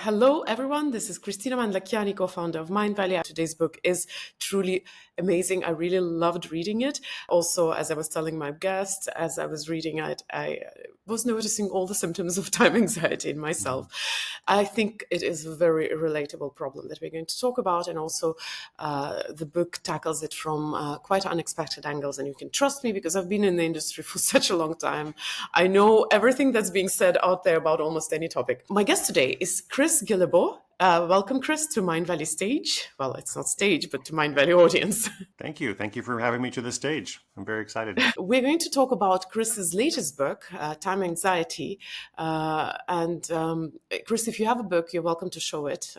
Hello, everyone. This is Christina Mandlakiani, co-founder of Mind Valley. Today's book is truly amazing. I really loved reading it. Also, as I was telling my guests, as I was reading it, I was noticing all the symptoms of time anxiety in myself. I think it is a very relatable problem that we're going to talk about. And also, the book tackles it from quite unexpected angles. And you can trust me because I've been in the industry for such a long time. I know everything that's being said out there about almost any topic. My guest today is Chris Guillebeau. Welcome, Chris, to Mind Valley stage. Well, it's not stage, but to Mind Valley audience. Thank you. Thank you for having me to the stage. I'm very excited. We're going to talk about Chris's latest book, Time Anxiety. Chris, if you have a book, you're welcome to show it.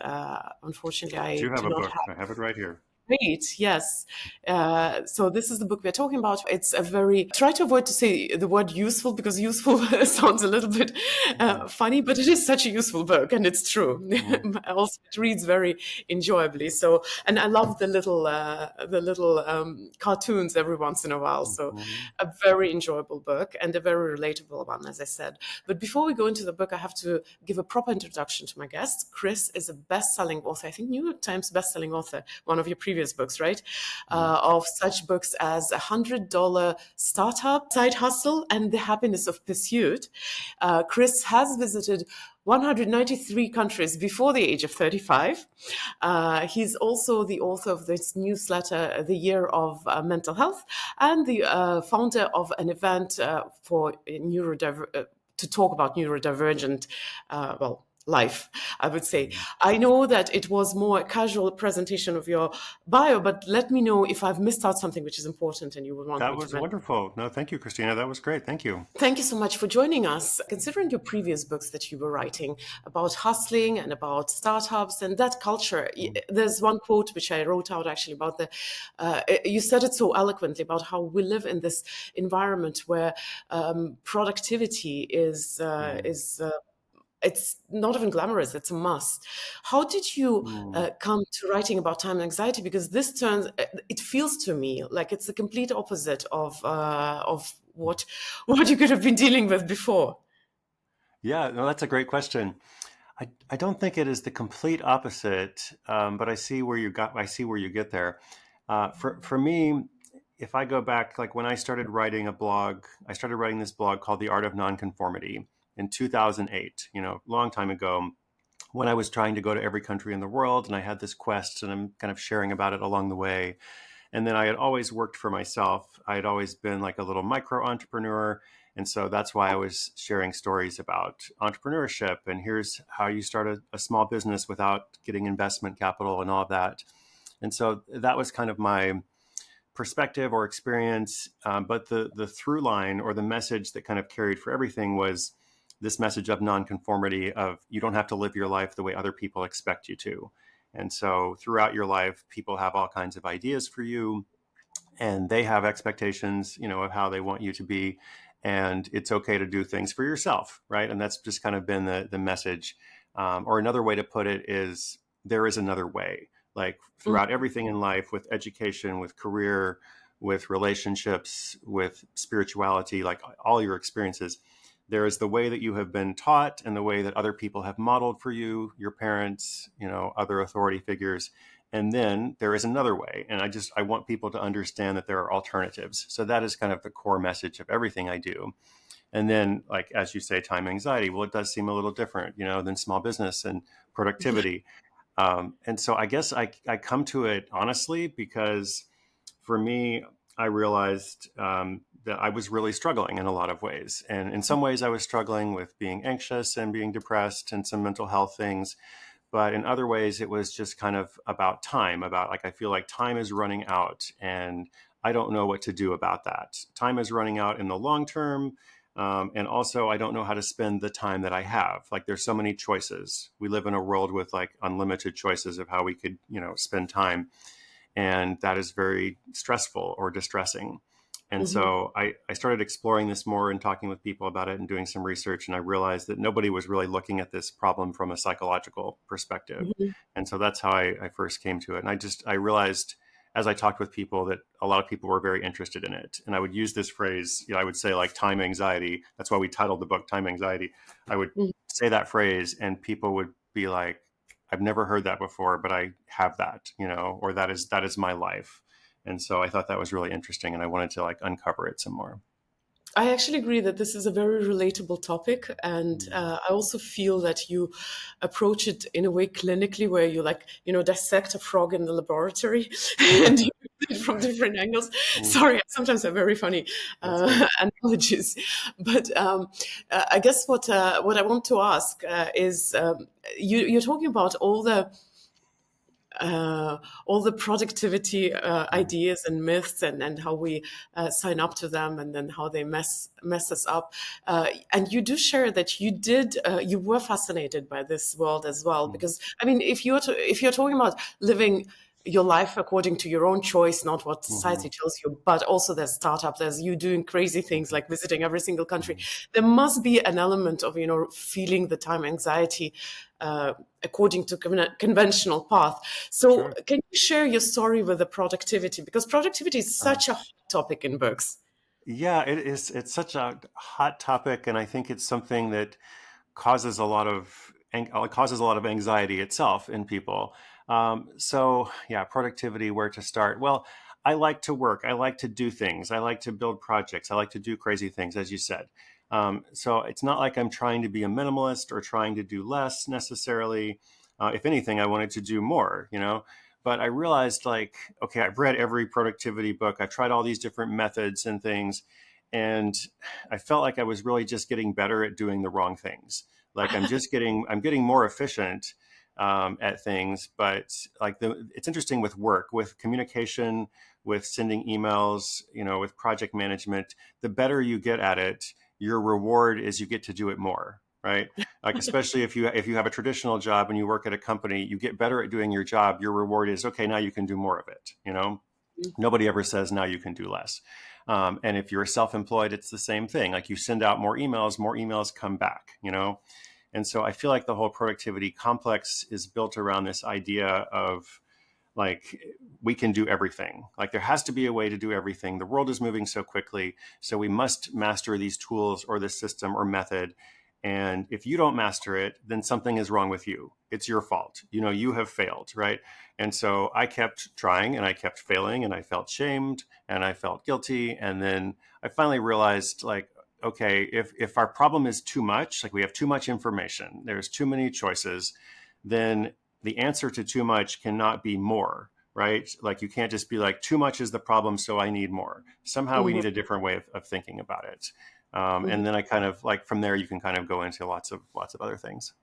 Unfortunately, I I do have do a not book. have. I have it right here. Great, yes. So this is the book we're talking about. It's a very, try to avoid to say the word useful because useful sounds a little bit funny, but it is such a useful book and it's true. Mhm. Also, it reads very enjoyably. So, and I love the little cartoons every once in a while. So Mhm. a very enjoyable book and a very relatable one, as I said. But before we go into the book, I have to give a proper introduction to my guest. Chris is a best-selling author, I think New York Times best-selling author, one of your previous books, right? Of such books as $100 Startup, Side Hustle, and The Happiness of Pursuit. Chris has visited 193 countries before the age of 35. He's also the author of this newsletter, The Year of Mental Health, and the founder of an event for to talk about neurodivergent, life, I would say. Mhm. I know that it was more a casual presentation of your bio, but let me know if I've missed out something which is important and you would want That me to was mention. wonderful. No, thank you, Christina. That was great. Thank you. Thank you so much for joining us. Considering your previous books that you were writing about hustling and about startups and that culture, there's one quote which I wrote out actually about you said it so eloquently about how we live in this environment where productivity Mhm. is it's not even glamorous, it's a must. How did you Mhm. come to writing about time and anxiety? Because this turns, it feels to me like it's the complete opposite of what you could have been dealing with before. Yeah, no, that's a great question. I don't think it is the complete opposite, but I see where you get there. For me, if I go back, like when I started writing a blog, I started writing this blog called The Art of Nonconformity in 2008. Long time ago, when I was trying to go to every country in the world, and I had this quest, and I'm kind of sharing about it along the way. And then I had always worked for myself. I had always been like a little micro entrepreneur. And so that's why I was sharing stories about entrepreneurship and here's how you start a small business without getting investment capital and all of that. And so that was kind of my perspective or experience. But the through line or the message that kind of carried for everything was this message of nonconformity of you don't have to live your life the way other people expect you to. And so throughout your life, people have all kinds of ideas for you and they have expectations, of how they want you to be. And it's okay to do things for yourself, right? And that's just kind of been the message. Or another way to put it is there is another way. Like throughout everything in life, with education, with career, with relationships, with spirituality, like all your experiences, there is the way that you have been taught and the way that other people have modeled for you, your parents, other authority figures. And then there is another way. And I want people to understand that there are alternatives. So that is kind of the core message of everything I do. And then, like, as you say, time anxiety, well, it does seem a little different, than small business and productivity. And so I guess I come to it honestly because for me, I realized that I was really struggling in a lot of ways. And in some ways, I was struggling with being anxious and being depressed and some mental health things. But in other ways, it was just kind of about time, about like, I feel like time is running out and I don't know what to do about that. Time is running out in the long term. And also, I don't know how to spend the time that I have. Like, there's so many choices. We live in a world with like unlimited choices of how we could, spend time. And that is very stressful or distressing. And Mhm. so I started exploring this more and talking with people about it and doing some research. And I realized that nobody was really looking at this problem from a psychological perspective. Mhm. And so that's how I first came to it. And I realized as I talked with people that a lot of people were very interested in it. And I would use this phrase, I would say like time anxiety. That's why we titled the book Time Anxiety. I would Mhm. say that phrase and people would be like, I've never heard that before, but I have that, or that is my life. And so I thought that was really interesting, and I wanted to like uncover it some more. I actually agree that this is a very relatable topic, and Mm. I also feel that you approach it in a way clinically, where you like dissect a frog in the laboratory and you do it from different angles. Mm, Sorry, sometimes they're very funny that's good. analogies, but I guess what I want to ask is you're talking about all the productivity Mm, ideas and myths, and how we sign up to them, and then how they mess us up. And you do share that you were fascinated by this world as well, mm, because I mean, if you're talking about living your life according to your own choice, not what mhm, society tells you, but also there's startup, there's you doing crazy things mhm, like visiting every single country. mhm. There must be an element of feeling the time anxiety according to conventional path. So Sure. can you share your story with the productivity, because productivity is Uh, such a hot topic in books. yeah, it is. It's such a hot topic, and I think it's something that causes a lot of causes a lot of anxiety itself in people. So yeah, productivity, where to start? Well, I like to work. I like to do things. I like to build projects. I like to do crazy things, as you said. So it's not like I'm trying to be a minimalist or trying to do less necessarily. If anything, I wanted to do more. But I realized, like, okay, I've read every productivity book. I've tried all these different methods and things, and I felt like I was really just getting better at doing the wrong things. Like I'm getting more efficient at things, but like it's interesting with work, with communication, with sending emails, with project management. The better you get at it, your reward is you get to do it more, right? Like especially if you have a traditional job and you work at a company, you get better at doing your job. Your reward is okay. Now you can do more of it. Nobody ever says now you can do less. And if you're self-employed, it's the same thing. Like you send out more emails come back. And so I feel like the whole productivity complex is built around this idea of like we can do everything. Like there has to be a way to do everything. The world is moving so quickly, so we must master these tools or this system or method. And if you don't master it, then something is wrong with you. It's your fault. You have failed, right? And so I kept trying and I kept failing and I felt shamed and I felt guilty. And then I finally realized, like, okay, if our problem is too much, like we have too much information, there's too many choices, then the answer to too much cannot be more, right? Like you can't just be like, too much is the problem, so I need more. Somehow we Mhm, need a different way of thinking about it. mhm. And then I kind of like from there, you can kind of go into lots of other things.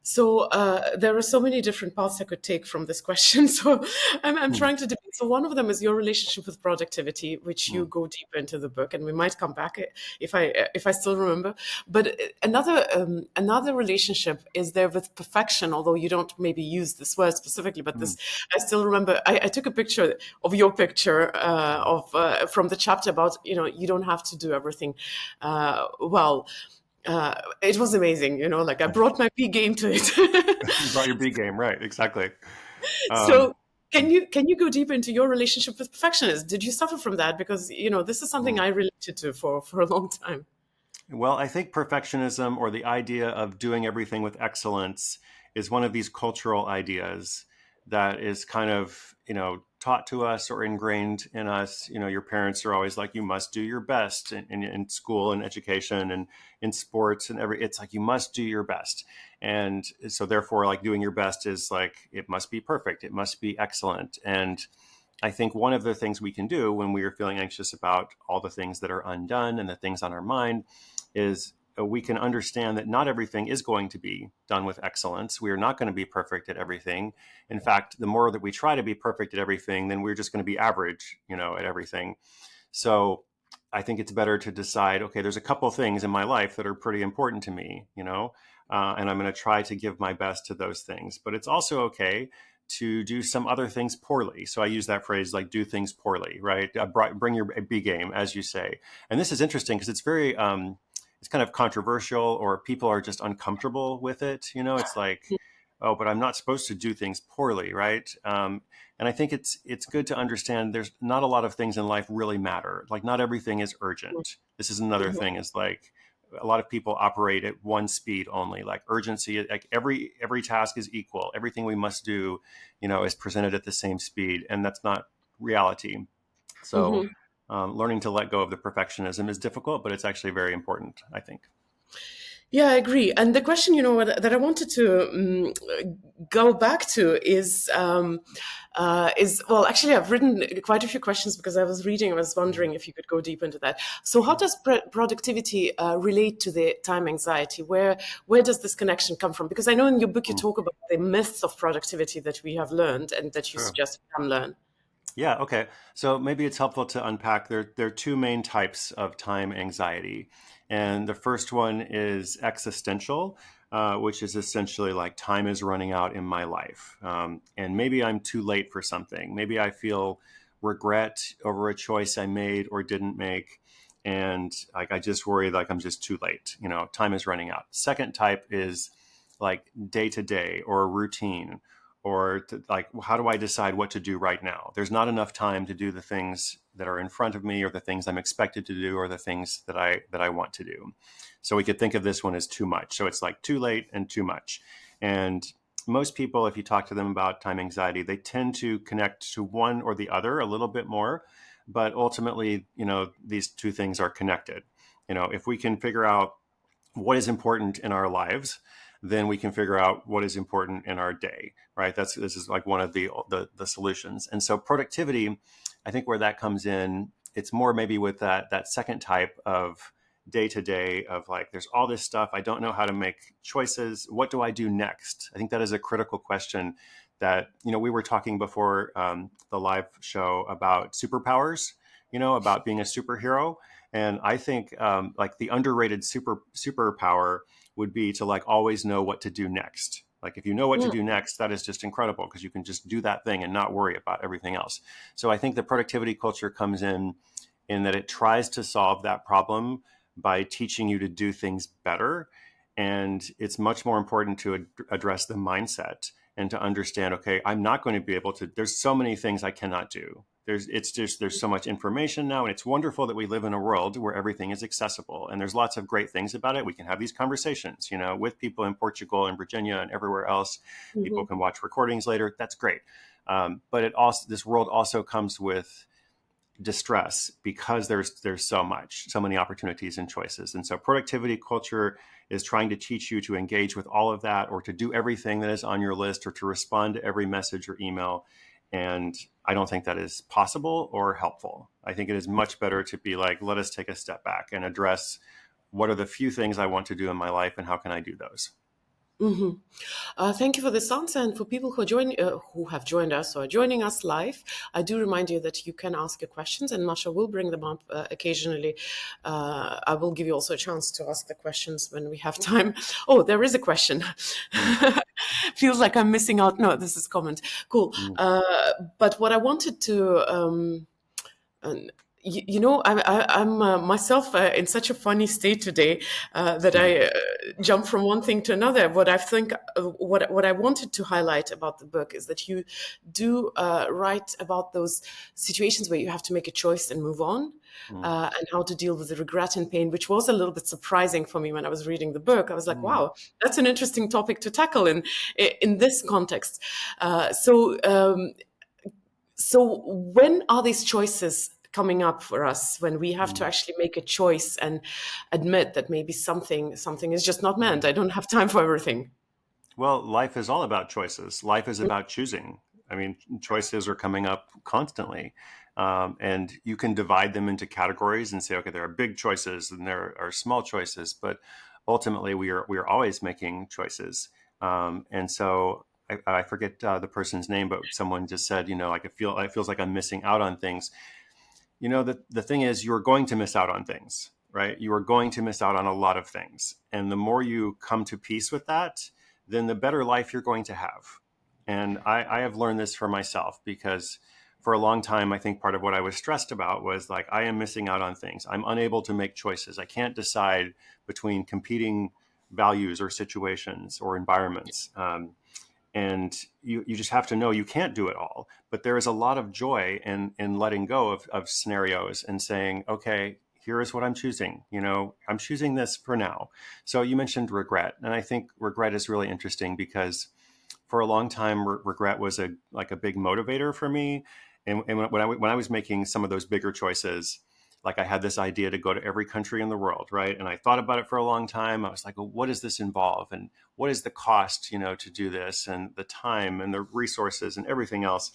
So there are so many different paths I could take from this question. So I'm Hmm, trying to debate. So one of them is your relationship with productivity, which you hmm, go deeper into the book, and we might come back if I still remember. But another relationship is there with perfection, although you don't maybe use this word specifically. But hmm, this I still remember. I took a picture of your picture of from the chapter about you don't have to do everything well. It was amazing, like I brought my B game to it. You brought your B game, right? Exactly. Um, So can you go deeper into your relationship with perfectionists? Did you suffer from that? Because this is something hmm. I related to for a long time. Well, I think perfectionism or the idea of doing everything with excellence is one of these cultural ideas that is kind of, taught to us or ingrained in us. Your parents are always like, you must do your best in school and education and in sports and it's like, you must do your best. And so therefore, like doing your best is like, it must be perfect. It must be excellent. And I think one of the things we can do when we are feeling anxious about all the things that are undone and the things on our mind is we can understand that not everything is going to be done with excellence. We are not going to be perfect at everything. In fact, the more that we try to be perfect at everything, then we're just going to be average, at everything. So I think it's better to decide, okay, there's a couple things in my life that are pretty important to me, and I'm going to try to give my best to those things. But it's also okay to do some other things poorly. So I use that phrase, like do things poorly, right? Bring your B game, as you say. And this is interesting because it's kind of controversial, or people are just uncomfortable with it. It's like, oh, but I'm not supposed to do things poorly, right? And I think it's good to understand there's not a lot of things in life really matter. Like not everything is urgent. This is another thing. Is like a lot of people operate at one speed only, like urgency, like every task is equal. Everything we must do, is presented at the same speed, and that's not reality. So Mhm. learning to let go of the perfectionism is difficult, but it's actually very important, I think. Yeah, I agree. And the question, that I wanted to go back to is well, actually, I've written quite a few questions because I was reading. I was wondering if you could go deep into that. So, how does productivity relate to the time anxiety? Where does this connection come from? Because I know in your book you Mm, talk about the myths of productivity that we have learned and that you sure. suggest we can learn. Yeah, okay. So maybe it's helpful to unpack. There are two main types of time anxiety. And the first one is existential, which is essentially like time is running out in my life. And maybe I'm too late for something. Maybe I feel regret over a choice I made or didn't make. And like I just worry like I'm just too late. Time is running out. Second type is like day to day or routine, or like how do I decide what to do right now? There's not enough time to do the things that are in front of me or the things I'm expected to do or the things that I want to do. So we could think of this one as too much. So it's like too late and too much. And most people, if you talk to them about time anxiety, they tend to connect to one or the other a little bit more, but ultimately, these two things are connected. If we can figure out what is important in our lives, then we can figure out what is important in our day, right? This is like one of the solutions. And so productivity, I think where that comes in, it's more maybe with that second type of day to day of like, there's all this stuff. I don't know how to make choices. What do I do next? I think that is a critical question that, we were talking before the live show about superpowers, about being a superhero. And I think like the underrated superpower would be to like always know what to do next. Like if you know what to do next, that is just incredible because you can just do that thing and not worry about everything else. So I think the productivity culture comes in that it tries to solve that problem by teaching you to do things better. And it's much more important to address the mindset and to understand, okay, I'm not going to be able to, there's so many things I cannot do. There's so much information now, and it's wonderful that we live in a world where everything is accessible, and there's lots of great things about it. We can have these conversations, with people in Portugal and Virginia and everywhere else. People Mhm. can watch recordings later. That's great, but this world also comes with distress because there's so many opportunities and choices. And so productivity culture is trying to teach you to engage with all of that, or to do everything that is on your list, or to respond to every message or email. And I don't think that is possible or helpful. I think it is much better to be like, let us take a step back and address what are the few things I want to do in my life and how can I do those. Mhm. Thank you for this answer, and for people who have joined us or are joining us live, I do remind you that you can ask your questions, and Masha will bring them up occasionally. I will give you also a chance to ask the questions when we have time. Oh, there is a question. Mm, Feels like I'm missing out. No, this is comment. Cool. mm, But what I wanted to and I'm myself in such a funny state today that mm, I jump from one thing to another. What I wanted to highlight about the book is that you do write about those situations where you have to make a choice and move on. mm, And how to deal with the regret and pain, which was a little bit surprising for me when I was reading the book. I was like, mm, "Wow, that's an interesting topic to tackle in this context." So when are these choices coming up for us when we have to mm, actually make a choice and admit that maybe something is just not meant? mm. I don't have time for everything. Well, life is all about choices. Life is about choosing. I mean, choices are coming up constantly. And you can divide them into categories and say, okay, there are big choices and there are small choices, but ultimately we are always making choices. And so I forget the person's name, but someone just said, like it feels like I'm missing out on things. The thing is, you're going to miss out on things, right? You are going to miss out on a lot of things. And the more you come to peace with that, then the better life you're going to have. And I have learned this for myself because for a long time, I think part of what I was stressed about was like, I am missing out on things. I'm unable to make choices. I can't decide between competing values or situations or environments. And you just have to know you can't do it all, but there is a lot of joy in letting go of scenarios and saying, okay, here is what I'm choosing. I'm choosing this for now. So you mentioned regret, and I think regret is really interesting because for a long time, regret was a big motivator for me. And when I was making some of those bigger choices, like I had this idea to go to every country in the world, right? And I thought about it for a long time. I was like, well, what does this involve, and what is the cost, to do this, and the time and the resources and everything else.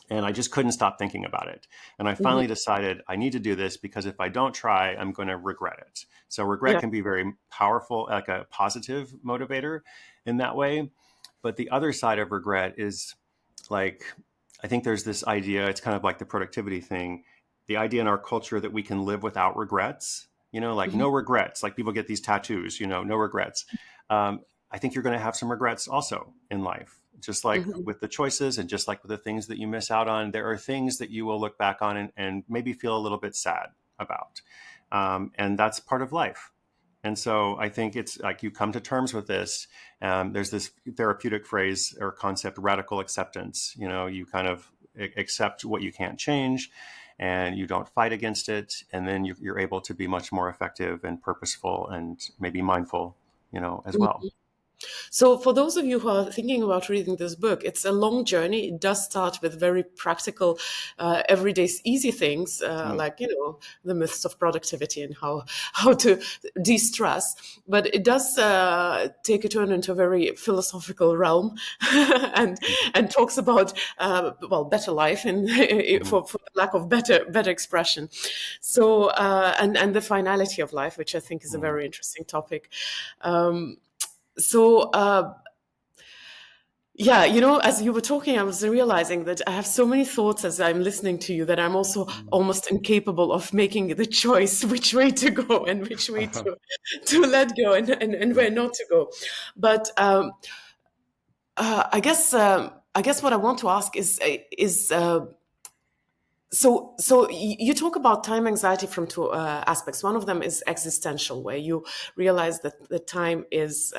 And I just couldn't stop thinking about it. And I Mhm. finally decided I need to do this because if I don't try, I'm going to regret it. So regret Yeah. can be very powerful, like a positive motivator in that way. But the other side of regret is like, I think there's this idea, it's kind of like the productivity thing, the idea in our culture that we can live without regrets, like Mhm. no regrets, like people get these tattoos, no regrets. Um, I think you're going to have some regrets also in life, just like Mhm. with the choices and just like with the things that you miss out on. There are things that you will look back on and maybe feel a little bit sad about. And that's part of life. And so I think it's like you come to terms with this. There's this therapeutic phrase or concept, radical acceptance. You kind of accept what you can't change and you don't fight against it. And then you're able to be much more effective and purposeful and maybe mindful, as well. So, for those of you who are thinking about reading this book, it's a long journey. It does start with very practical, everyday, easy things Mm, like the myths of productivity and how to de-stress. But it does take a turn into a very philosophical realm, and mhm, and talks about well, better life, and mhm, for lack of better expression. So and the finality of life, which I think is a mhm, very interesting topic. Um, so yeah, as you were talking, I was realizing that I have so many thoughts as I'm listening to you that I'm also mhm. almost incapable of making the choice which way to go and which way to let go, and where not to go. But I guess what I want to ask is so you talk about time anxiety from two aspects. One of them is existential, where you realize that the time is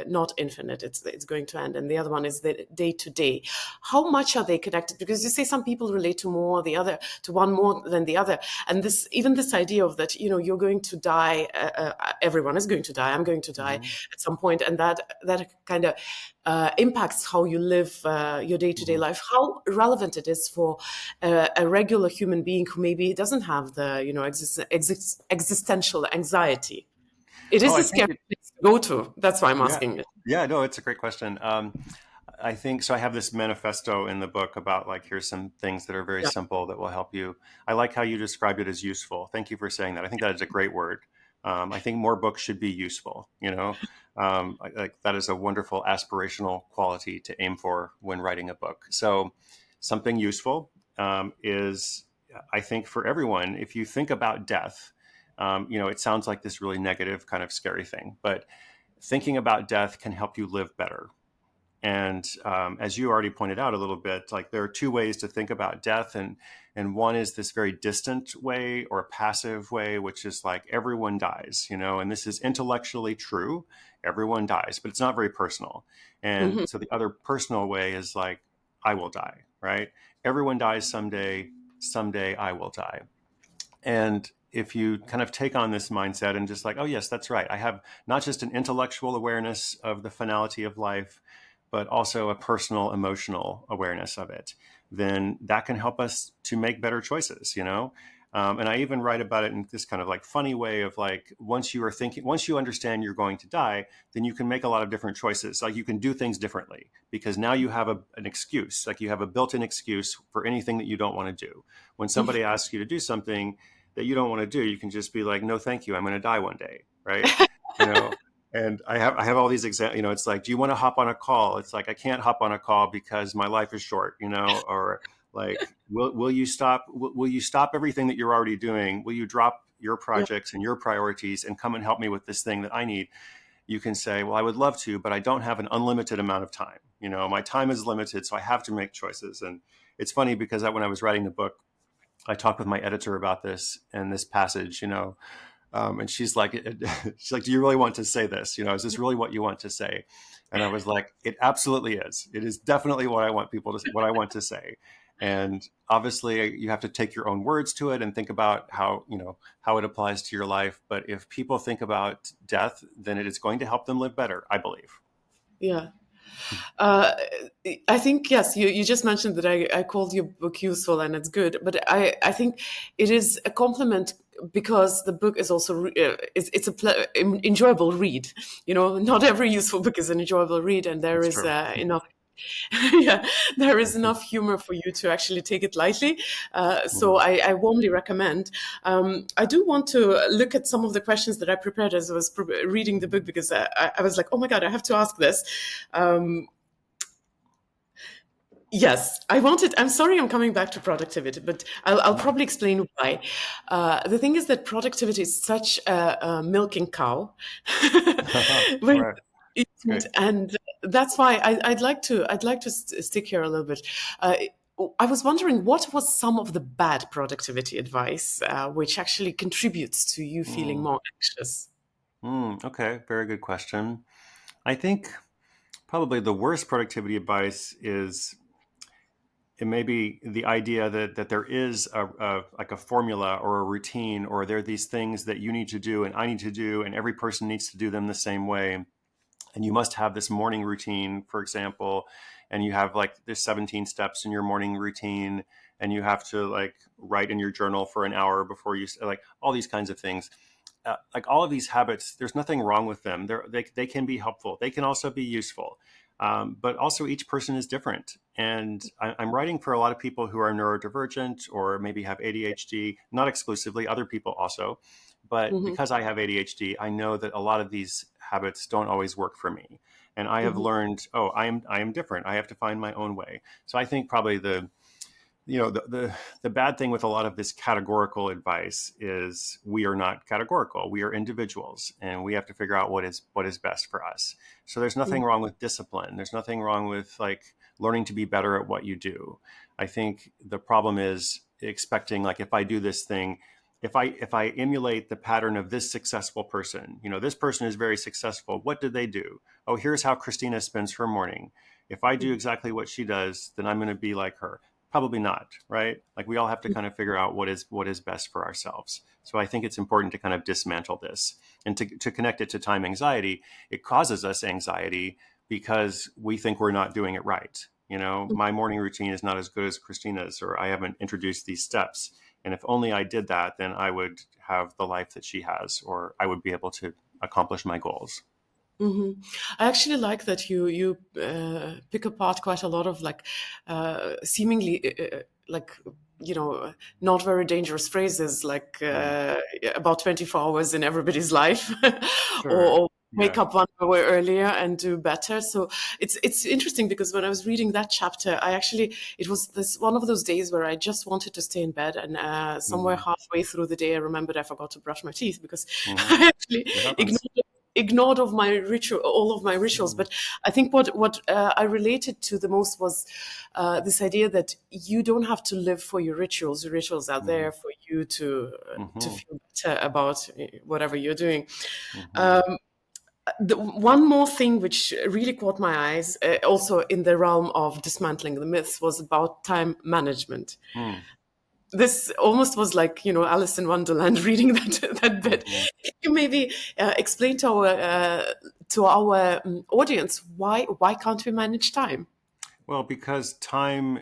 not infinite; it's going to end. And the other one is the day to day. How much are they connected? Because you say some people relate to one more than the other, and this idea of that you're going to die. Everyone is going to die. I'm going to die Mhm, at some point, and that kind of impacts how you live your day-to-day mhm. life. How relevant it is for a regular human being who maybe doesn't have the existential anxiety. It Oh, is I a think scary place to go to. That's why I'm yeah. asking it. Yeah, no, it's a great question. I think so. I have this manifesto in the book about like, here's some things that are very Yeah. simple that will help you. I like how you described it as useful. Thank you for saying that. I think that is a great word. I think more books should be useful, like that is a wonderful aspirational quality to aim for when writing a book. So something useful is, I think for everyone, if you think about death, it sounds like this really negative kind of scary thing, but thinking about death can help you live better. And as you already pointed out a little bit, like there are two ways to think about death, and one is this very distant way or passive way, which is like everyone dies, and this is intellectually true. Everyone dies, but it's not very personal. And Mhm. so the other personal way is like, I will die, right? Everyone dies someday. Someday I will die. And if you kind of take on this mindset and just like, oh, yes, that's right. I have not just an intellectual awareness of the finality of life, but also a personal emotional awareness of it, then that can help us to make better choices. And I even write about it in this kind of like funny way of like, once you understand you're going to die, then you can make a lot of different choices. Like you can do things differently because now you have an excuse, like you have a built in excuse for anything that you don't want to do. When somebody asks you to do something, that you don't want to do, you can just be like, no, thank you. I'm going to die one day. Right. You know, and I have all these examples, it's like, do you want to hop on a call? It's like, I can't hop on a call because my life is short, or like, will you stop everything that you're already doing? Will you drop your Yeah. projects and your priorities and come and help me with this thing that I need? You can say, well, I would love to, but I don't have an unlimited amount of time. My time is limited, so I have to make choices. And it's funny because when I was writing the book, I talked with my editor about this and this passage, and she's like, do you really want to say this? Is this really what you want to say? And I was like, it absolutely is. It is definitely what I want to say. And obviously you have to take your own words to it and think about how, how it applies to your life. But if people think about death, then it is going to help them live better, I believe. Yeah. Uh, I think, yes, you just mentioned that I called your book useful and it's good, but I think it is a compliment because the book is also it's a enjoyable read. You know, not every useful book is an enjoyable read, and there That's is true. enough. Yeah, there is enough humor for you to actually take it lightly. So Mhm. I warmly recommend. I do want to look at some of the questions that I prepared as I was reading the book because I was like, oh my God, I have to ask this. Um, Yes, I wanted. I'm sorry, I'm coming back to productivity, but I'll Mhm. probably explain why. The thing is that productivity is such a milking cow, When- Right. It's great. and that's why I'd like to stick here a little bit. Uh, I was wondering what was some of the bad productivity advice which actually contributes to you feeling Mm. more anxious. Okay, very good question. I think probably the worst productivity advice is it may be the idea that there is a like a formula or a routine, or there are these things that you need to do and I need to do and every person needs to do them the same way, and you must have this morning routine, for example, and you have like there's 17 steps in your morning routine, and you have to like write in your journal for an hour before you like all these kinds of things. Like all of these habits, there's nothing wrong with them. They can be helpful. They can also be useful. But also each person is different. And I'm writing for a lot of people who are neurodivergent or maybe have ADHD, not exclusively, other people also. But Hmm. because I have ADHD, I know that a lot of these habits don't always work for me. And I have Hmm. learned, oh, I am different. I have to find my own way. So I think probably the bad thing with a lot of this categorical advice is we are not categorical. We are individuals, and we have to figure out what is best for us. So there's nothing wrong with discipline. There's nothing wrong with like learning to be better at what you do. I think the problem is expecting like if I do this thing, if I emulate the pattern of this successful person, this person is very successful. What did they do? Oh, here's how Christina spends her morning. If I do exactly what she does, then I'm going to be like her. Probably not, right? Like we all have to kind of figure out what is best for ourselves. So I think it's important to kind of dismantle this and to connect it to time anxiety. It causes us anxiety because we think we're not doing it right. My morning routine is not as good as Christina's, or I haven't introduced these steps. And if only I did that, then I would have the life that she has, or I would be able to accomplish my goals. Hmm. I actually like that you pick apart quite a lot of like seemingly like not very dangerous phrases like Mm, about 24 hours in everybody's life sure. or wake Yeah. up 1 hour earlier and do better. So it's interesting because when I was reading that chapter, it was this one of those days where I just wanted to stay in bed, and somewhere Hmm. halfway through the day I remembered I forgot to brush my teeth because Hmm. I actually It happens. ignored of my ritual, all of my rituals. Mm, But I think what I related to the most was this idea that you don't have to live for your rituals. Your rituals are mhm, there for you to mhm, feel better about whatever you're doing. mhm, One more thing which really caught my eyes, also in the realm of dismantling the myths, was about time management. mm, This almost was like Alice in Wonderland reading that bit. mhm. Can you maybe explain to our audience why can't we manage time? Well, because time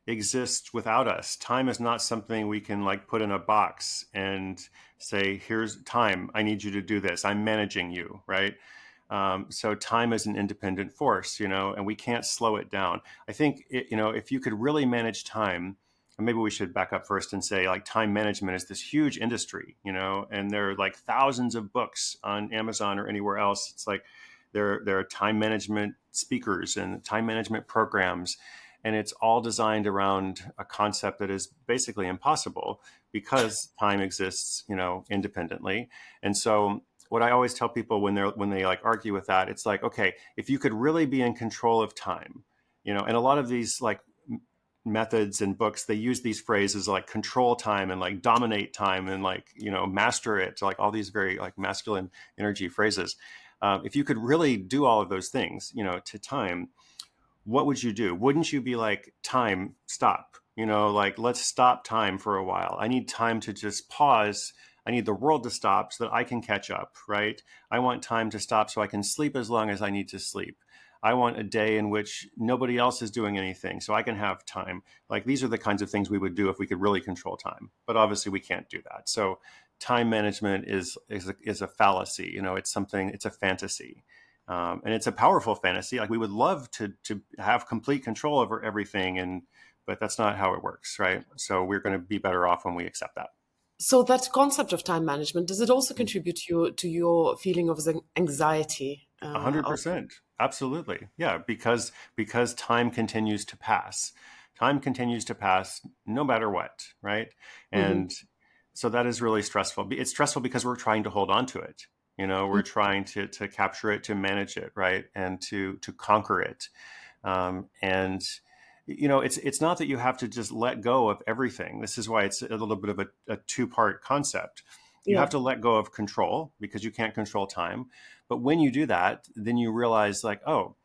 exists without us. Time is not something we can like put in a box and say, "Here's time. I need you to do this. I'm managing you," right? So time is an independent force, and we can't slow it down. I think if you could really manage time, and maybe we should back up first and say like time management is this huge industry, and there are like thousands of books on Amazon or anywhere else. It's like there are time management speakers and time management programs, and it's all designed around a concept that is basically impossible because time exists, independently. And so what I always tell people when they like argue with that, it's like, okay, if you could really be in control of time, and a lot of these like methods and books, they use these phrases like control time and like dominate time and like master it, like all these very like masculine energy phrases. If you could really do all of those things to time, what would you do? Wouldn't you be like, time, stop? Like let's stop time for a while. I need time to just pause. I need the world to stop so that I can catch up, right? I want time to stop so I can sleep as long as I need to sleep. I want a day in which nobody else is doing anything so I can have time. Like these are the kinds of things we would do if we could really control time. But obviously we can't do that. So time management is a fallacy. It's something, it's a fantasy. And it's a powerful fantasy. Like we would love to have complete control over everything, but that's not how it works, right? So we're going to be better off when we accept that. So that concept of time management, does it also contribute to your feeling of anxiety? A hundred percent. Absolutely. Yeah. Because time continues to pass. Time continues to pass no matter what, right? Mhm. And so that is really stressful. It's stressful because we're trying to hold on to it. We're trying to capture it, to manage it, right? And to conquer it. And it's not that you have to just let go of everything. This is why it's a little bit of a two-part concept. You have Yeah. to let go of control because you can't control time. But when you do that, then you realize like, oh,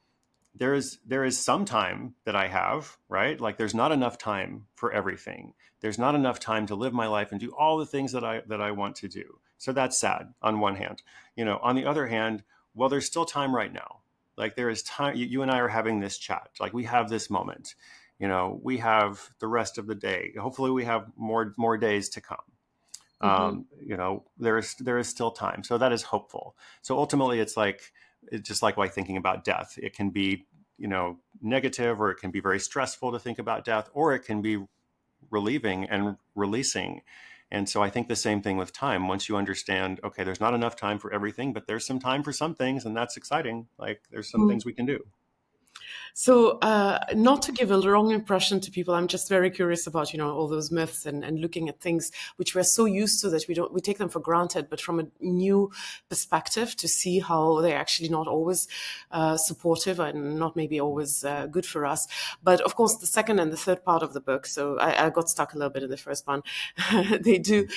there is some time that I have, right? Like there's not enough time for everything. There's not enough time to live my life and do all the things that I want to do. So that's sad on one hand. On the other hand, well, there's still time right now. Like there is time. You and I are having this chat. Like we have this moment. We have the rest of the day. Hopefully, we have more days to come. Hmm. There is still time, so that is hopeful. So ultimately it's just like why thinking about death, it can be negative, or it can be very stressful to think about death, or it can be relieving and releasing. And so I think the same thing with time. Once you understand, okay, there's not enough time for everything, but there's some time for some things, and that's exciting. Like there's some things we can do. So, not to give a wrong impression to people, I'm just very curious about, all those myths and looking at things which we're so used to that we take them for granted, but from a new perspective to see how they're actually not always supportive and not maybe always good for us. But of course, the second and the third part of the book, so I got stuck a little bit in the first one. they do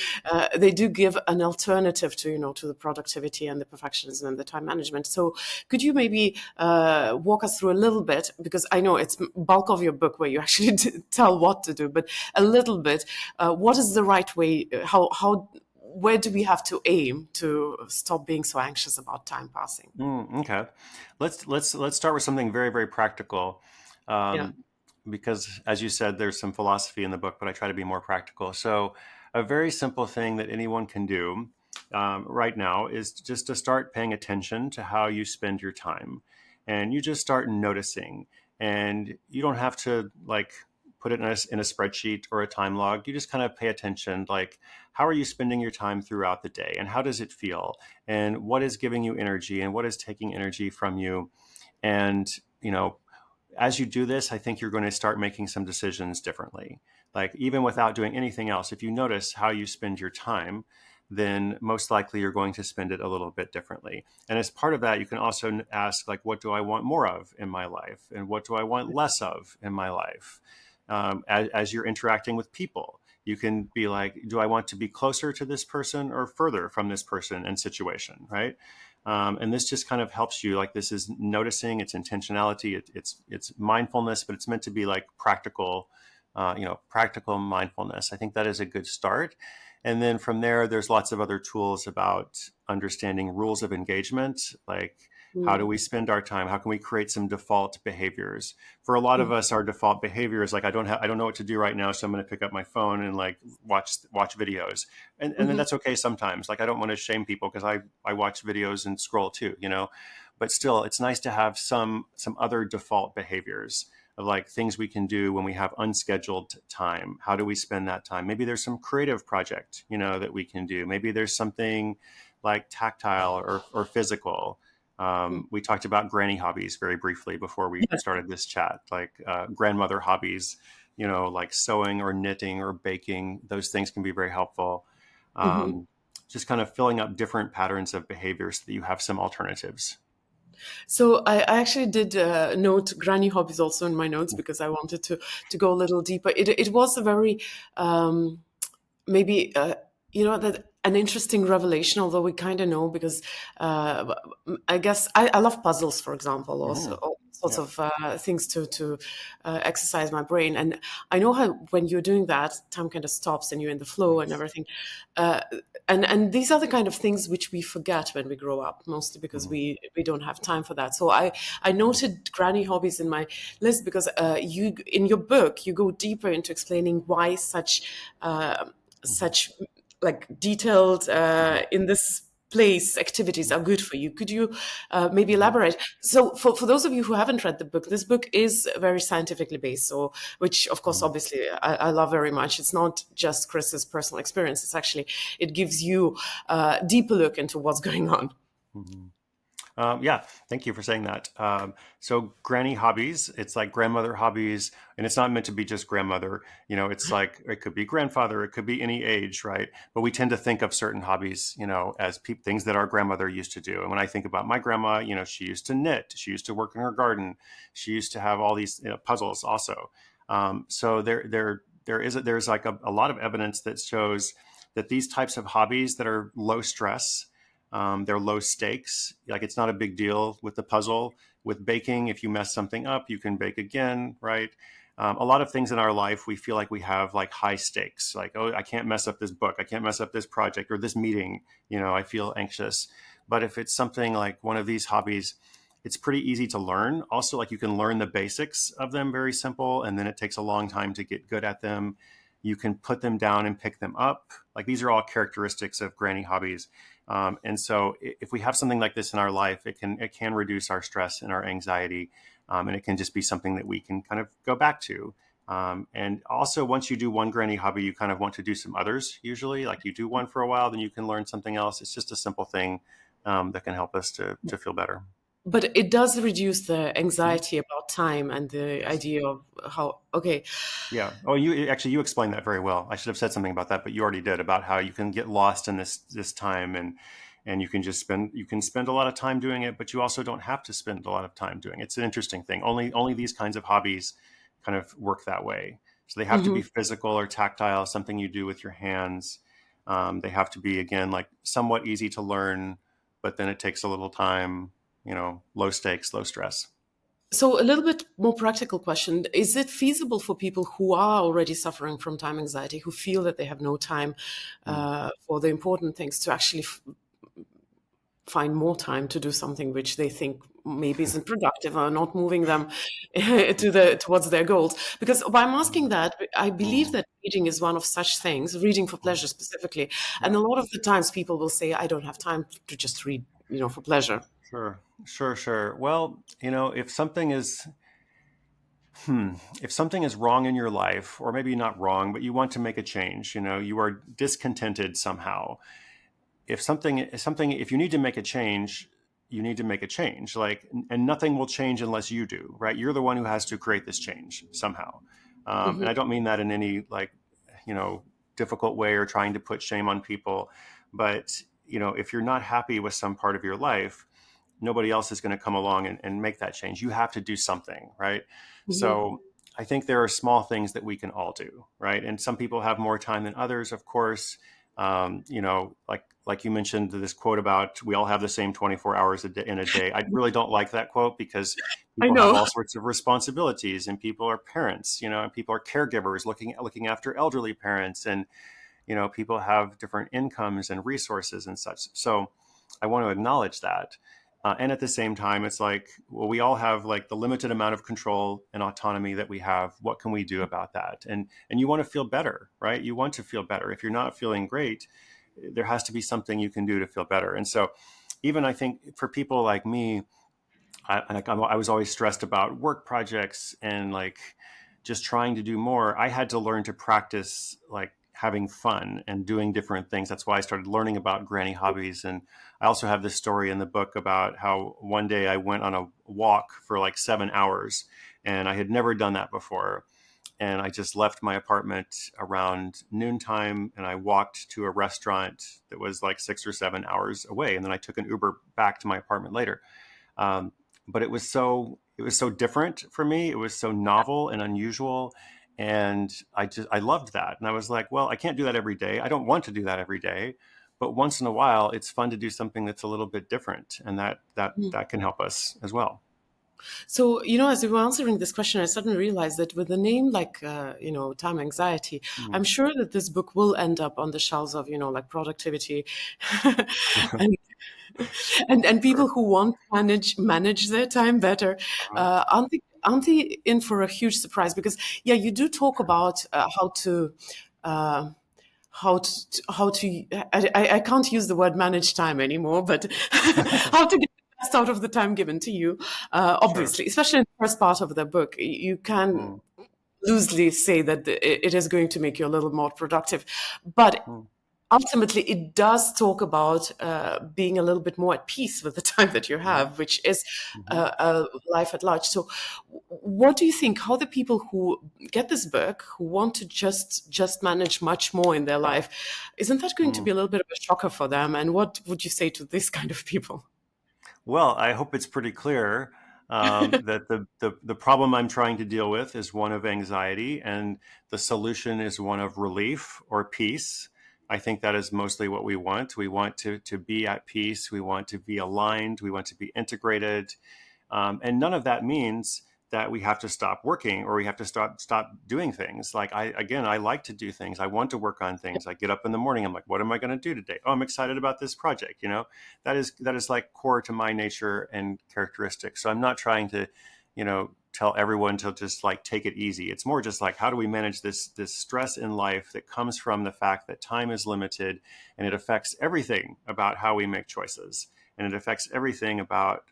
they do give an alternative to to the productivity and the perfectionism and the time management. So, could you maybe walk us through a little bit, because I know it's bulk of your book where you actually tell what to do, but a little bit, what is the right way? How where do we have to aim to stop being so anxious about time passing? Okay, let's start with something very very practical, Yeah. um, because as you said, there's some philosophy in the book, but I try to be more practical. So, a very simple thing that anyone can do right now is just to start paying attention to how you spend your time, and you just start noticing. And you don't have to like put it in a spreadsheet or a time log. You just kind of pay attention, like how are you spending your time throughout the day, and how does it feel, and what is giving you energy, and what is taking energy from you. And as you do this, I think you're going to start making some decisions differently. Like even without doing anything else, if you notice how you spend your time, then most likely you're going to spend it a little bit differently. And as part of that, you can also ask, like, what do I want more of in my life? And what do I want less of in my life? As you're interacting with people, you can be like, do I want to be closer to this person or further from this person and situation, right? And this just kind of helps you. Like this is noticing, it's intentionality, it's mindfulness, but it's meant to be like practical, practical mindfulness. I think that is a good start. And then from there, there's lots of other tools about understanding rules of engagement, like how do Mm. we spend our time? How can we create some default behaviors? For a lot of us, our default behavior is like I don't know what to do right now, so I'm going to pick up my phone and like watch videos. And then Hmm. that's okay sometimes. Like I don't want to shame people because I watch videos and scroll too. But still, it's nice to have some other default behaviors of like things we can do when we have unscheduled time. How do we spend that time? Maybe there's some creative project, that we can do. Maybe there's something like tactile or physical. We talked about granny hobbies very briefly before we Yes. started this chat, like grandmother hobbies, like sewing or knitting or baking. Those things can be very helpful. Hmm. Um, just kind of filling up different patterns of behavior so that you have some alternatives. So I actually did note granny hobbies also in my notes because I wanted to go a little deeper. It was a very maybe that an interesting revelation, although we kind of know because I guess I love puzzles, for example, also. Mhm. sorts Yeah. of things to exercise my brain. And I know how when you're doing that, time kind of stops and you're in the flow and Yes. everything. Uh, and these are the kind of things which we forget when we grow up, mostly because Hmm. we don't have time for that. So I noted granny hobbies in my list because you in your book you go deeper into explaining why Hmm. such like detailed Hmm. in this place activities are good for you. Could you maybe Hmm. elaborate? So for those of you who haven't read the book, this book is very scientifically based. So, which of course, Hmm. obviously, I love very much. It's not just Chris's personal experience. It's actually, it gives you a deeper look into what's going on. Hmm. Yeah, thank you for saying that. So, granny hobbies, it's like grandmother hobbies, and it's not meant to be just grandmother. It's like it could be grandfather, it could be any age, right? But we tend to think of certain hobbies, as things that our grandmother used to do. And when I think about my grandma, she used to knit, she used to work in her garden, she used to have all these puzzles also. So there's like a lot of evidence that shows that these types of hobbies that are low stress, they're low stakes. Like it's not a big deal with the puzzle. With baking, if you mess something up, you can bake again, right? A lot of things in our life, we feel like we have like high stakes. Like, oh, I can't mess up this book. I can't mess up this project or this meeting. I feel anxious. But if it's something like one of these hobbies, it's pretty easy to learn. Also, like you can learn the basics of them very simple, and then it takes a long time to get good at them. You can put them down and pick them up. Like these are all characteristics of granny hobbies. And so if we have something like this in our life, it can reduce our stress and our anxiety. And it can just be something that we can kind of go back to. And also, once you do one granny hobby, you kind of want to do some others usually. Like you do one for a while, then you can learn something else. It's just a simple thing that can help us to feel better. But it does reduce the Mhm. anxiety about time and the Yes. idea of how, okay. Yeah. Oh, you explained that very well. I should have said something about that, but you already did about how you can get lost in this time, and you can spend a lot of time doing it, but you also don't have to spend a lot of time doing it. It's an interesting thing. Only these kinds of hobbies kind of work that way. So they have to Mhm. be physical or tactile, something you do with your hands. They have to be again like somewhat easy to learn, but then it takes a little time. Low stakes, low stress. So, a little bit more practical question. Is it feasible for people who are already suffering from time anxiety, who feel that they have no time Mm. for the important things, to actually find more time to do something which they think maybe isn't productive or not moving them towards their goals? Because why I'm asking that, I believe Mm. that reading is one of such things, reading for Mm. pleasure specifically. And Yeah. a lot of the times people will say, I don't have time to just read, for pleasure. Sure, sure, sure. Well, if something is wrong in your life, or maybe not wrong, but you want to make a change, you are discontented somehow. If you need to make a change, you need to make a change. Like, and nothing will change unless you do, right? You're the one who has to create this change somehow. And I Hmm. don't mean that in any like, you know, difficult way or trying to put shame on people, but if you're not happy with some part of your life, nobody else is going to come along and make that change. You have to do something, right? Hmm. So I think there are small things that we can all do, right? And some people have more time than others, of course. Like you mentioned this quote about we all have the same 24 hours in a day. I really don't like that quote because I people have know. all sorts of responsibilities, and people are parents, and people are caregivers looking after elderly parents, and people have different incomes and resources and such. So I want to acknowledge that. And at the same time, it's like, well, we all have like the limited amount of control and autonomy that we have. What can we do about that? And you want to feel better, right? You want to feel better. If you're not feeling great, there has to be something you can do to feel better. And so, even I think for people like me, I was always stressed about work projects and like just trying to do more. I had to learn to practice like having fun and doing different things. That's why I started learning about granny hobbies. And I also have this story in the book about how one day I went on a walk for like 7 hours, and I had never done that before. And I just left my apartment around noontime, and I walked to a restaurant that was like 6 or 7 hours away. And then I took an Uber back to my apartment later. Um, but it was so different for me. It was so novel and unusual, and I loved that. And I was like, well, I can't do that every day. I don't want to do that every day, but once in a while, it's fun to do something that's a little bit different, and that can help us as well. So, as you were answering this question, I suddenly realized that with a name like, time anxiety, Mm. I'm sure that this book will end up on the shelves of, like productivity and, and people Sure. who want to manage their time better. Uh-huh. Aren't they in for a huge surprise? Because, yeah, you do talk about uh, how to I can't use the word manage time anymore, but how to get the best out of the time given to you. Sure. Obviously, especially in the first part of the book, you can Mm. loosely say that it is going to make you a little more productive, but Mm. ultimately it does talk about being a little bit more at peace with the time that you Mm-hmm. have, which is Mm-hmm. life at large. So what do you think, how the people who get this book, who want to just manage much more in their life, isn't that going to be a little bit of a shocker for them? And what would you say to this kind of people? Well, I hope it's pretty clear that the problem I'm trying to deal with is one of anxiety, and the solution is one of relief or peace. I think that is mostly what we want. We want to be at peace. We want to be aligned. We want to be integrated. And none of that means that we have to stop working or we have to stop doing things. Like I like to do things. I want to work on things. I get up in the morning. I'm like, what am I going to do today? Oh, I'm excited about this project. That is like core to my nature and characteristics. So I'm not trying to, tell everyone to just like take it easy. It's more just like how do we manage this stress in life that comes from the fact that time is limited and it affects everything about how we make choices and it affects everything about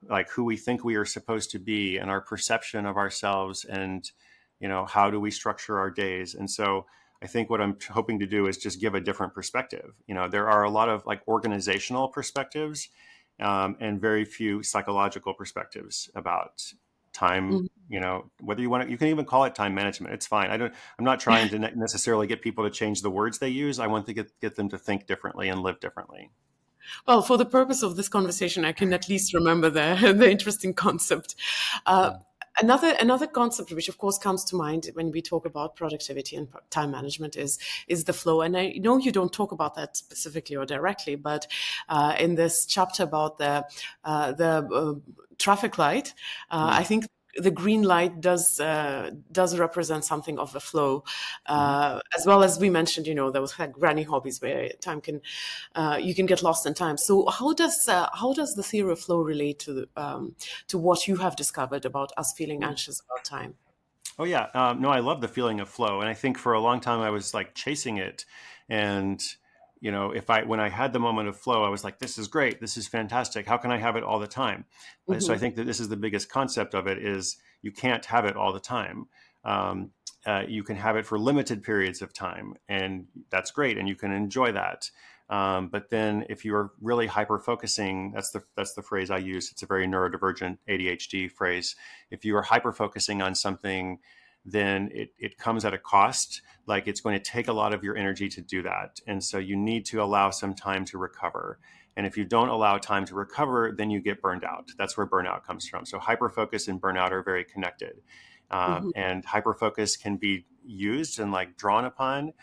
like who we think we are supposed to be and our perception of ourselves and how do we structure our days. And so I think what I'm hoping to do is just give a different perspective. There are a lot of like organizational perspectives and very few psychological perspectives about time. Whether you want to, you can even call it time management. It's fine. I'm not trying to necessarily get people to change the words they use. I want to get them to think differently and live differently. Well, for the purpose of this conversation, I can at least remember the the interesting concept. Uh, Mm. another concept, which of course comes to mind when we talk about productivity and time management, is the flow. And I know you don't talk about that specifically or directly, but in this chapter about the traffic light, I Mm. think the green light does represent something of the flow, Mhm. as well as we mentioned. Those like granny hobbies where time can you can get lost in time. So how does the theory of flow relate to what you have discovered about us feeling Mm. anxious about time? Oh yeah, no, I love the feeling of flow, and I think for a long time I was like chasing it, and if I when I had the moment of flow, I was like, this is great, this is fantastic. How can I have it all the time? So I Hmm. think that this is the biggest concept of it is you can't have it all the time. Um, you can have it for limited periods of time, and that's great, and you can enjoy that. But then, if you're really hyper focusing, that's the phrase I use. It's a very neurodivergent ADHD phrase. If you are hyper focusing on something, then it comes at a cost. Like it's going to take a lot of your energy to do that. And so you need to allow some time to recover. And if you don't allow time to recover, then you get burned out. That's where burnout comes from. So hyperfocus and burnout are very connected. Hmm. And hyperfocus can be used and like drawn upon.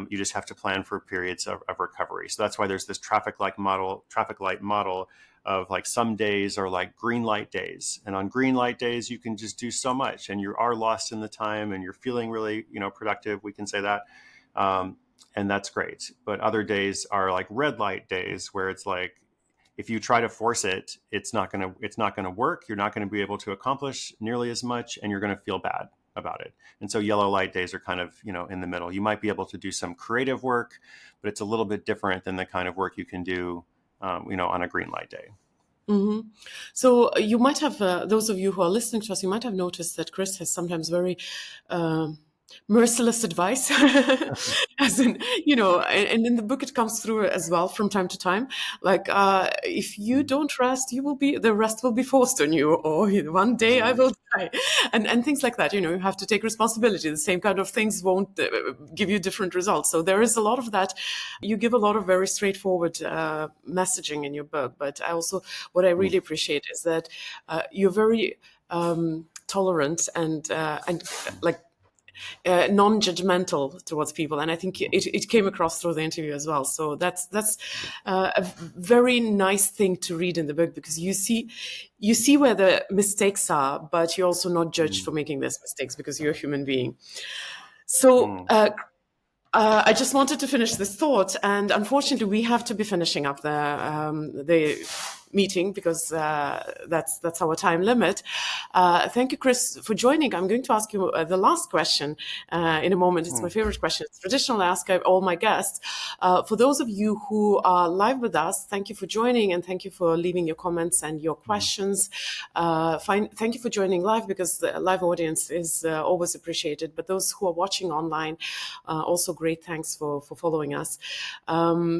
You just have to plan for periods of recovery. So that's why there's this traffic light model of like some days are like green light days, and on green light days you can just do so much and you are lost in the time and you're feeling really productive, we can say that. um, and that's great. But other days are like red light days where it's like if you try to force it, it's not going to work. You're not going to be able to accomplish nearly as much and you're going to feel bad about it. And so yellow light days are kind of in the middle. You might be able to do some creative work, but it's a little bit different than the kind of work you can do on a green light day. Hmm. So you might have, those of you who are listening to us, you might have noticed that Chris has sometimes very um merciless advice, as in, and in the book it comes through as well from time to time. Like, if you don't rest, the rest will be forced on you, or one day I Mhm. will die, and things like that. You have to take responsibility. The same kind of things won't give you different results. So there is a lot of that. You give a lot of very straightforward messaging in your book, but what I Mm. really appreciate is that you're very tolerant and like non-judgmental towards people, and I think it came across through the interview as well. So that's a very nice thing to read in the book, because you see where the mistakes are, but you're also not judged for Mm, making those mistakes because you're a human being. So mm, I just wanted to finish this thought, and unfortunately, we have to be finishing up the meeting, because that's our time limit. Thank you, Chris, for joining. I'm going to ask you the last question in a moment. It's my mm, favorite question. It's traditional. I ask all my guests. For those of you who are live with us, thank you for joining, and thank you for leaving your comments and your mm, questions. Thank you for joining live, because the live audience is always appreciated. But those who are watching online, also great thanks for following us.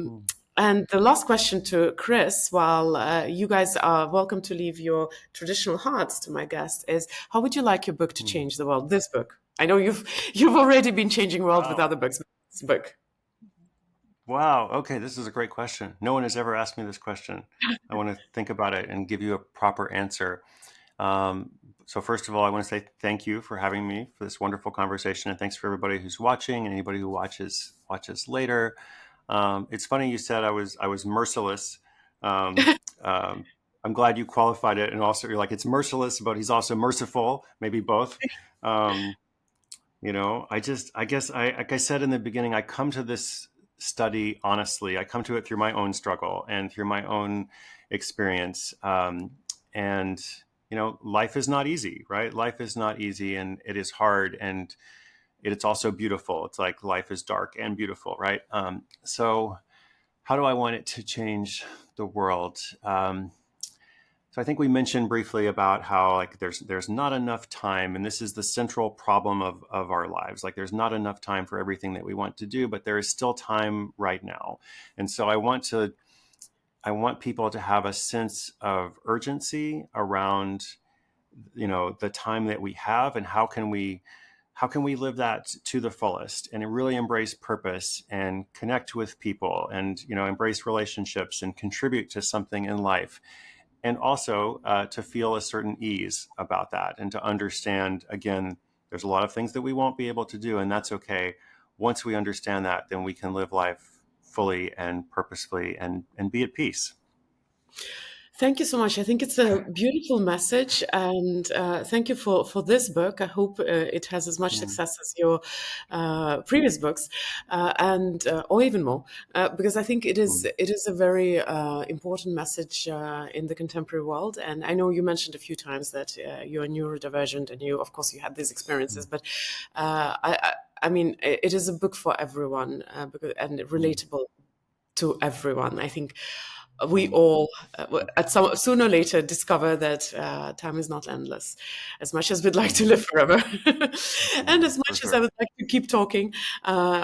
mm, And the last question to Chris, while you guys are welcome to leave your traditional hearts to my guest, is how would you like your book to mm. change the world? This book. I know you've already been changing world with Wow. other books. But this book. Wow. Okay, this is a great question. No one has ever asked me this question. I want to think about it and give you a proper answer. Um, so first of all, I want to say thank you for having me for this wonderful conversation, and thanks for everybody who's watching and anybody who watches later. It's funny you said I was merciless. Um, um, I'm glad you qualified it, and also you're like it's merciless, but he's also merciful, maybe both. Um, I guess like I said in the beginning, I come to this study honestly. I come to it through my own struggle and through my own experience. And life is not easy, right? Life is not easy, and it is hard, and it's also beautiful. It's like life is dark and beautiful, right? So how do I want it to change the world? So I think we mentioned briefly about how like there's not enough time, and this is the central problem of our lives. Like there's not enough time for everything that we want to do, but there is still time right now. And so I want people to have a sense of urgency around the time that we have, and how can we live that to the fullest and really embrace purpose and connect with people and embrace relationships and contribute to something in life, and also to feel a certain ease about that and to understand, again, there's a lot of things that we won't be able to do, and that's okay. Once we understand that, then we can live life fully and purposefully and be at peace. Thank you so much. I think it's a beautiful message, and thank you for this book. I hope it has as much Mm, success as your previous books, and or even more, because I think mm, it is a very important message in the contemporary world. And I know you mentioned a few times that you're neurodivergent, and of course, you had these experiences. mm, But I mean, it is a book for everyone, and mm, relatable to everyone. I think we mm, all, at some sooner or later, discover that time is not endless, as much as we'd like to mm, live forever, and as for much as I sure. would like to keep talking.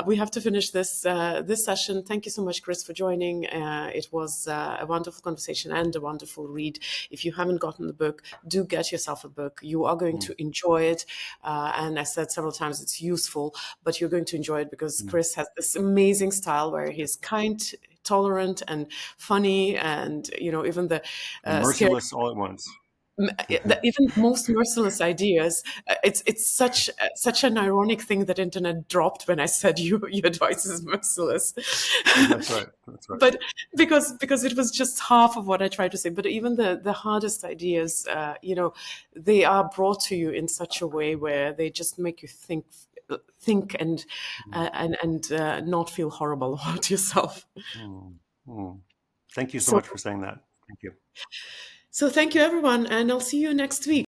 We have to finish this session. Thank you so much, Chris, for joining. It was a wonderful conversation and a wonderful read. If you haven't gotten the book, do get yourself a book. You are going Mm, to enjoy it, and I said several times it's useful, but you're going to enjoy it because mm. Chris has this amazing style where he's kind, tolerant, and funny, and even the And scary, merciless all at once. even the most merciless ideas. It's such an ironic thing that internet dropped when I said your advice is merciless. That's right. That's right. But because it was just half of what I tried to say. But even the hardest ideas, they are brought to you in such a way where they just make you think, and Mm, not feel horrible about yourself. mm, mm. Thank you so So much for saying that. Thank you. so thank you, everyone, and I'll see you next week.